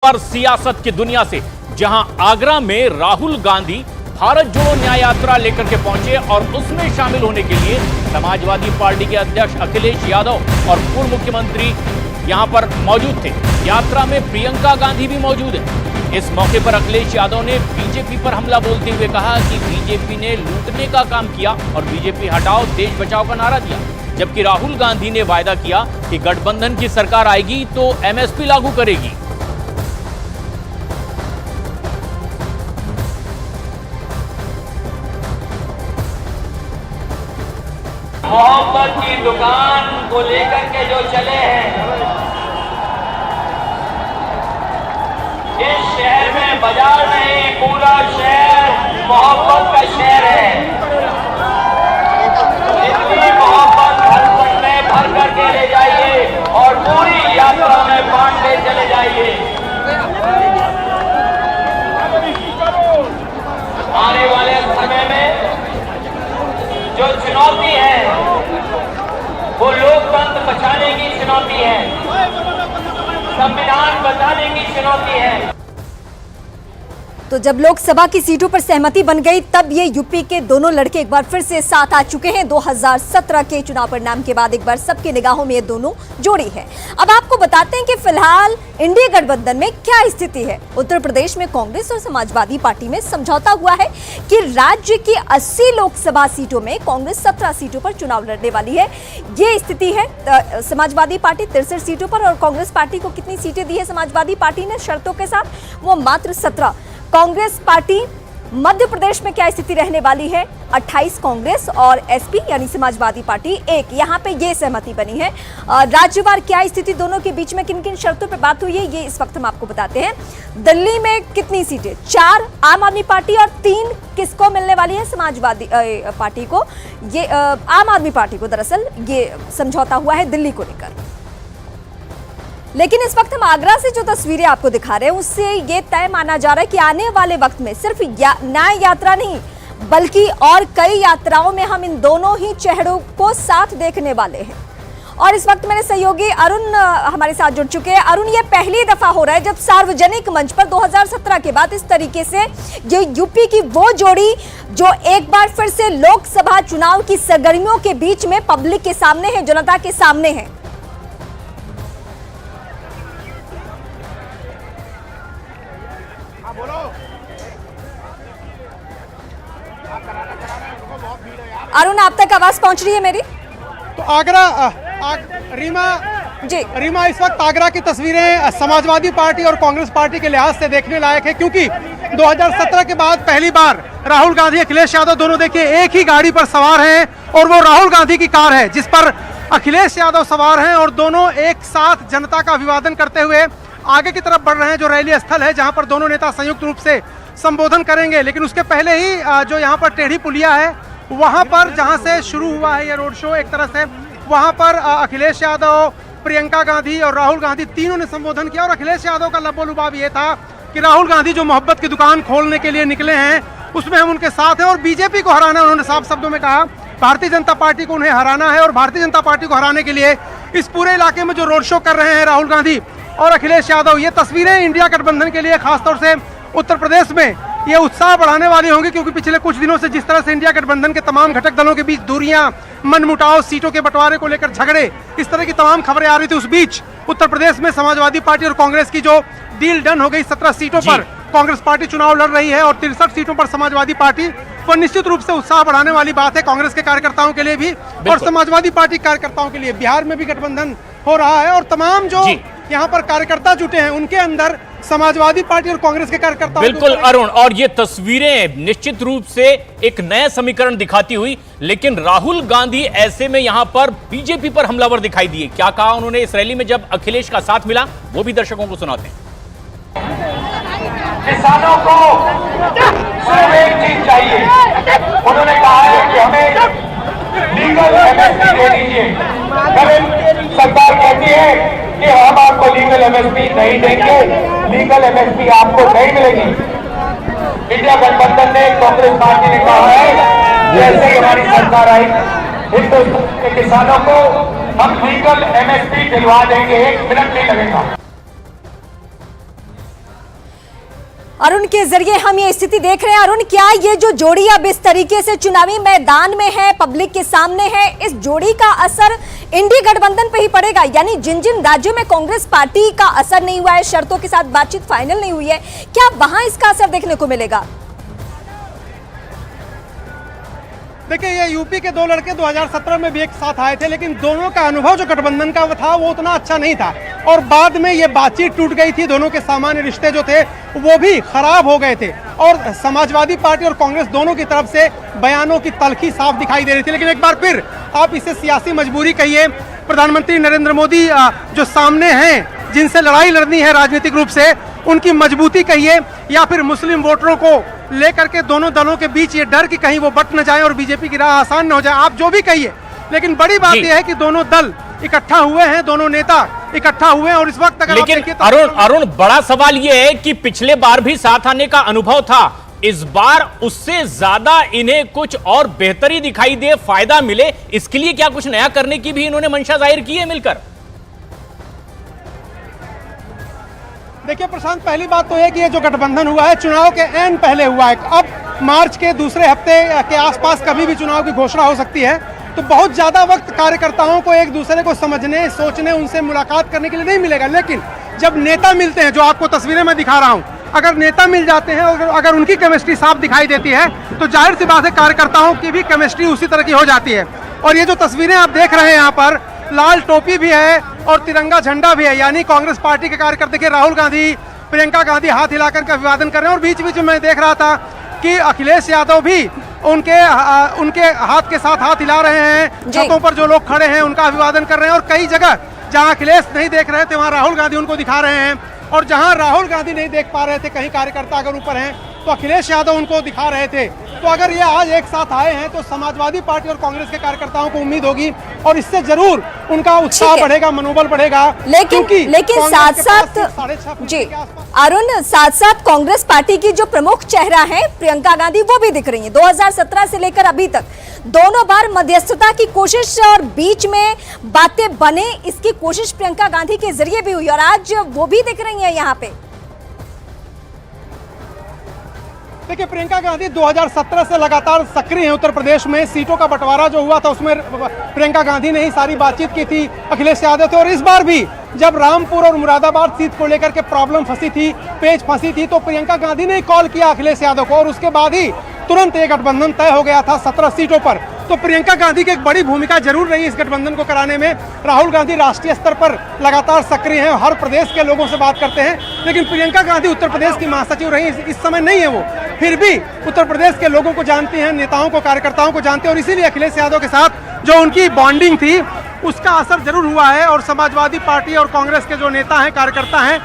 पर सियासत की दुनिया से, जहां आगरा में राहुल गांधी भारत जोड़ो न्याय यात्रा लेकर के पहुंचे और उसमें शामिल होने के लिए समाजवादी पार्टी के अध्यक्ष अखिलेश यादव और पूर्व मुख्यमंत्री यहां पर मौजूद थे। यात्रा में प्रियंका गांधी भी मौजूद है। इस मौके पर अखिलेश यादव ने बीजेपी पर हमला बोलते हुए कहा कि बीजेपी ने लूटने का काम किया और बीजेपी हटाओ देश बचाओ का नारा दिया, जबकि राहुल गांधी ने वायदा किया कि गठबंधन की सरकार आएगी तो एमएसपी लागू करेगी। मोहब्बत की दुकान को लेकर के जो चले हैं, इस शहर में बाजार नहीं, पूरा शहर मोहब्बत का शहर है। इतनी मोहब्बत हर में भर करके ले जाइए और पूरी यात्रा में बांटते चले जाइए। आने वाले समय में जो चुनौती है वो लोकतंत्र बचाने की चुनौती है, संविधान बचाने की चुनौती है। तो जब लोकसभा की सीटों पर सहमति बन गई तब ये यूपी के दोनों लड़के एक बार फिर से साथ आ चुके हैं। 2017 के चुनाव परिणाम के बाद एक बार सबकी निगाहों में ये दोनों जोड़ी है। अब आपको बताते हैं कि फिलहाल इंडिया गठबंधन में क्या स्थिति है। उत्तर प्रदेश में कांग्रेस और समाजवादी पार्टी में समझौता हुआ है कि राज्य की 80 लोकसभा सीटों में कांग्रेस 17 सीटों पर चुनाव लड़ने वाली है। ये स्थिति है। समाजवादी पार्टी 63 सीटों पर और कांग्रेस पार्टी को कितनी सीटें दी है समाजवादी पार्टी ने शर्तों के साथ, वो मात्र 17। कांग्रेस पार्टी मध्य प्रदेश में क्या स्थिति रहने वाली है? 28 कांग्रेस और एसपी यानी समाजवादी पार्टी 1, यहां पे ये सहमति बनी है। राज्यवार क्या स्थिति दोनों के बीच में किन किन शर्तों पे बात हुई है ये इस वक्त हम आपको बताते हैं। दिल्ली में कितनी सीटें? 4 आम आदमी पार्टी और 3 किसको मिलने वाली है? समाजवादी पार्टी को। ये आम आदमी पार्टी को दरअसल ये समझौता हुआ है दिल्ली को लेकर। लेकिन इस वक्त हम आगरा से जो तस्वीरें आपको दिखा रहे हैं उससे ये तय माना जा रहा है कि आने वाले वक्त में सिर्फ न्याय यात्रा नहीं बल्कि और कई यात्राओं में हम इन दोनों ही चेहरों को साथ देखने वाले हैं। और इस वक्त मेरे सहयोगी अरुण हमारे साथ जुड़ चुके हैं। अरुण, ये पहली दफा हो रहा है जब सार्वजनिक मंच पर 2017 के बाद इस तरीके से ये यूपी की वो जोड़ी जो एक बार फिर से लोकसभा चुनाव की सरगर्मियों के बीच में पब्लिक के सामने है, जनता के सामने है। अरुण, आप तक आवाज पहुंच रही है मेरी? तो आगरा रीमा इस वक्त आगरा की तस्वीरें समाजवादी पार्टी और कांग्रेस पार्टी के लिहाज से देखने लायक है, क्योंकि 2017 के बाद पहली बार राहुल गांधी अखिलेश यादव दोनों देखिए एक ही गाड़ी पर सवार हैं और वो राहुल गांधी की कार है जिस पर अखिलेश यादव सवार हैं और दोनों एक साथ जनता का अभिवादन करते हुए आगे की तरफ बढ़ रहे हैं, जो रैली स्थल है जहां पर दोनों नेता संयुक्त रूप से संबोधन करेंगे। लेकिन उसके पहले ही जो यहाँ पर टेढ़ी पुलिया है वहां पर जहां से शुरू हुआ है ये रोड शो, एक तरह से वहां पर अखिलेश यादव, प्रियंका गांधी और राहुल गांधी तीनों ने संबोधन किया। और अखिलेश यादव का लबोलुबाब ये था कि राहुल गांधी जो मोहब्बत की दुकान खोलने के लिए निकले हैं उसमें हम उनके साथ हैं और बीजेपी को हराना, उन्होंने साफ शब्दों में कहा भारतीय जनता पार्टी को उन्हें हराना है। और भारतीय जनता पार्टी को हराने के लिए इस पूरे इलाके में जो रोड शो कर रहे हैं राहुल गांधी और अखिलेश यादव, ये तस्वीरें इंडिया गठबंधन के लिए खासतौर से उत्तर प्रदेश में ये उत्साह बढ़ाने वाली होंगी, क्योंकि पिछले कुछ दिनों से जिस तरह से इंडिया गठबंधन के तमाम घटक दलों के बीच दूरियां, मनमुटाव, सीटों के बंटवारे को लेकर झगड़े, इस तरह की तमाम खबरें आ रही थी, उस बीच उत्तर प्रदेश में समाजवादी पार्टी और कांग्रेस की जो डील डन हो गई, 17 सीटों पर कांग्रेस पार्टी चुनाव लड़ रही है और 63 सीटों पर समाजवादी पार्टी, पर निश्चित रूप से उत्साह बढ़ाने वाली बात है कांग्रेस के कार्यकर्ताओं के लिए भी और समाजवादी पार्टी कार्यकर्ताओं के लिए। बिहार में भी गठबंधन हो रहा है और तमाम जो यहाँ पर कार्यकर्ता जुटे हैं उनके अंदर समाजवादी पार्टी और कांग्रेस के कार्यकर्ता। बिल्कुल अरुण, और ये तस्वीरें निश्चित रूप से एक नया समीकरण दिखाती हुई, लेकिन राहुल गांधी ऐसे में यहां पर बीजेपी पर हमलावर दिखाई दिए। क्या कहा उन्होंने इस रैली में जब अखिलेश का साथ मिला, वो भी दर्शकों को सुनाते हैं। किसानों को सिर्फ एक चीज चाहिए, उन्होंने कहा है कि हमें लीगल एमएसपी दे दीजिए। सरकार कहती है कि हम आपको लीगल एमएसपी नहीं देंगे, लीगल एमएसपी आपको नहीं मिलेगी। इंडिया गठबंधन ने, कांग्रेस पार्टी ने कहा है जैसे ही हमारी सरकार आई हिंदुस्तान के किसानों को हम लीगल एमएसपी दिलवा देंगे, 1 मिनट नहीं लगेगा। अरुण के जरिए हम ये स्थिति देख रहे हैं। अरुण, क्या ये जो जोड़ी अब इस तरीके से चुनावी मैदान में है, पब्लिक के सामने है, इस जोड़ी का असर इंडी गठबंधन पे ही पड़ेगा? यानी जिन जिन राज्यों में कांग्रेस पार्टी का असर नहीं हुआ है, शर्तों के साथ बातचीत फाइनल नहीं हुई है, क्या वहां इसका असर देखने को मिलेगा? देखिए, ये यूपी के दो लड़के 2017 में भी एक साथ आए थे, लेकिन दोनों का अनुभव जो गठबंधन का था वो उतना अच्छा नहीं था और बाद में ये बातचीत टूट गई थी। दोनों के सामान्य रिश्ते जो थे वो भी खराब हो गए थे और समाजवादी पार्टी और कांग्रेस दोनों की तरफ से बयानों की तलखी साफ दिखाई दे रही थी। लेकिन एक बार फिर आप इसे सियासी मजबूरी कहिए, प्रधानमंत्री नरेंद्र मोदी जो सामने हैं, जिनसे लड़ाई लड़नी है राजनीतिक रूप से, उनकी मजबूती कहिए, या फिर मुस्लिम वोटरों को लेकर के दोनों दलों के बीच ये डर कि कहीं वो बट न जाए और बीजेपी की राह आसान न हो जाए, आप जो भी कहिए, लेकिन बड़ी बात यह है कि दोनों दल इकट्ठा हुए हैं, दोनों नेता इकट्ठा हुए हैं और इस वक्त अगर लेकिन आप देखिए तो अरुण, बड़ा सवाल यह है कि पिछले बार भी साथ आने का अनुभव था, इस बार उससे ज्यादा इन्हें कुछ और बेहतरी दिखाई दे, फायदा मिले, इसके लिए क्या कुछ नया करने की भी इन्होंने मंशा जाहिर की है मिलकर? देखिए प्रशांत, पहली बात तो है कि ये जो गठबंधन हुआ है चुनाव के ऐन पहले हुआ है। अब मार्च के दूसरे हफ्ते के आसपास कभी भी चुनाव की घोषणा हो सकती है, तो बहुत ज्यादा वक्त कार्यकर्ताओं को एक दूसरे को समझने, सोचने, उनसे मुलाकात करने के लिए नहीं मिलेगा। लेकिन जब नेता मिलते हैं, जो आपको तस्वीरें मैं दिखा रहा हूं, अगर नेता मिल जाते हैं और अगर उनकी केमिस्ट्री साफ दिखाई देती है तो जाहिर सी बात है कार्यकर्ताओं की भी केमिस्ट्री उसी तरह की हो जाती है। और ये जो तस्वीरें आप देख रहे हैं यहाँ पर, लाल टोपी भी है और तिरंगा झंडा भी है, यानी कांग्रेस पार्टी के कार्यकर्ता के राहुल गांधी, प्रियंका गांधी हाथ हिलाकर का अभिवादन कर रहे हैं। और बीच बीच में मैं देख रहा था कि अखिलेश यादव भी उनके हाथ के साथ हाथ हिला रहे हैं, छतों पर जो लोग खड़े हैं उनका अभिवादन कर रहे हैं। और कई जगह जहां अखिलेश नहीं देख रहे थे वहां राहुल गांधी उनको दिखा रहे हैं, और जहां राहुल गांधी नहीं देख पा रहे थे, कहीं कार्यकर्ता अगर ऊपर हैं तो अखिलेश यादव उनको दिखा रहे थे। तो अगर ये आज एक साथ आए हैं तो समाजवादी पार्टी और कांग्रेस के कार्यकर्ताओं को उम्मीद होगी और इससे जरूर उनका उत्साह बढ़ेगा, मनोबल बढ़ेगा। लेकिन साथ साथ जी अरुण, साथ साथ कांग्रेस पार्टी की जो प्रमुख चेहरा है प्रियंका गांधी, वो भी दिख रही है। 2017 से लेकर अभी तक दोनों बार मध्यस्थता की कोशिश और बीच में बातें बने, इसकी कोशिश प्रियंका गांधी के जरिए भी हुई और आज वो भी दिख रही है यहाँ पे। देखिए, प्रियंका गांधी 2017 से लगातार सक्रिय हैं उत्तर प्रदेश में। सीटों का बंटवारा जो हुआ था उसमें प्रियंका गांधी ने ही सारी बातचीत की थी अखिलेश यादव थे। और इस बार भी जब रामपुर और मुरादाबाद सीट को लेकर के प्रॉब्लम फंसी थी, पेच फंसी थी, तो प्रियंका गांधी ने कॉल किया अखिलेश यादव को और उसके बाद ही तुरंत ये गठबंधन तय हो गया था 17 सीटों पर। तो प्रियंका गांधी की एक बड़ी भूमिका जरूर रही इस गठबंधन को कराने में। राहुल गांधी राष्ट्रीय स्तर पर लगातार सक्रिय हैं, हर प्रदेश के लोगों से बात करते हैं, लेकिन प्रियंका गांधी उत्तर प्रदेश की महासचिव रही, इस समय नहीं है वो, फिर भी उत्तर प्रदेश के लोगों को जानती हैं, नेताओं को, कार्यकर्ताओं को जानते हैं। और इसीलिए अखिलेश यादव के साथ जो उनकी बॉन्डिंग थी उसका असर जरूर हुआ है। और समाजवादी पार्टी और कांग्रेस के जो नेता हैं, कार्यकर्ता हैं,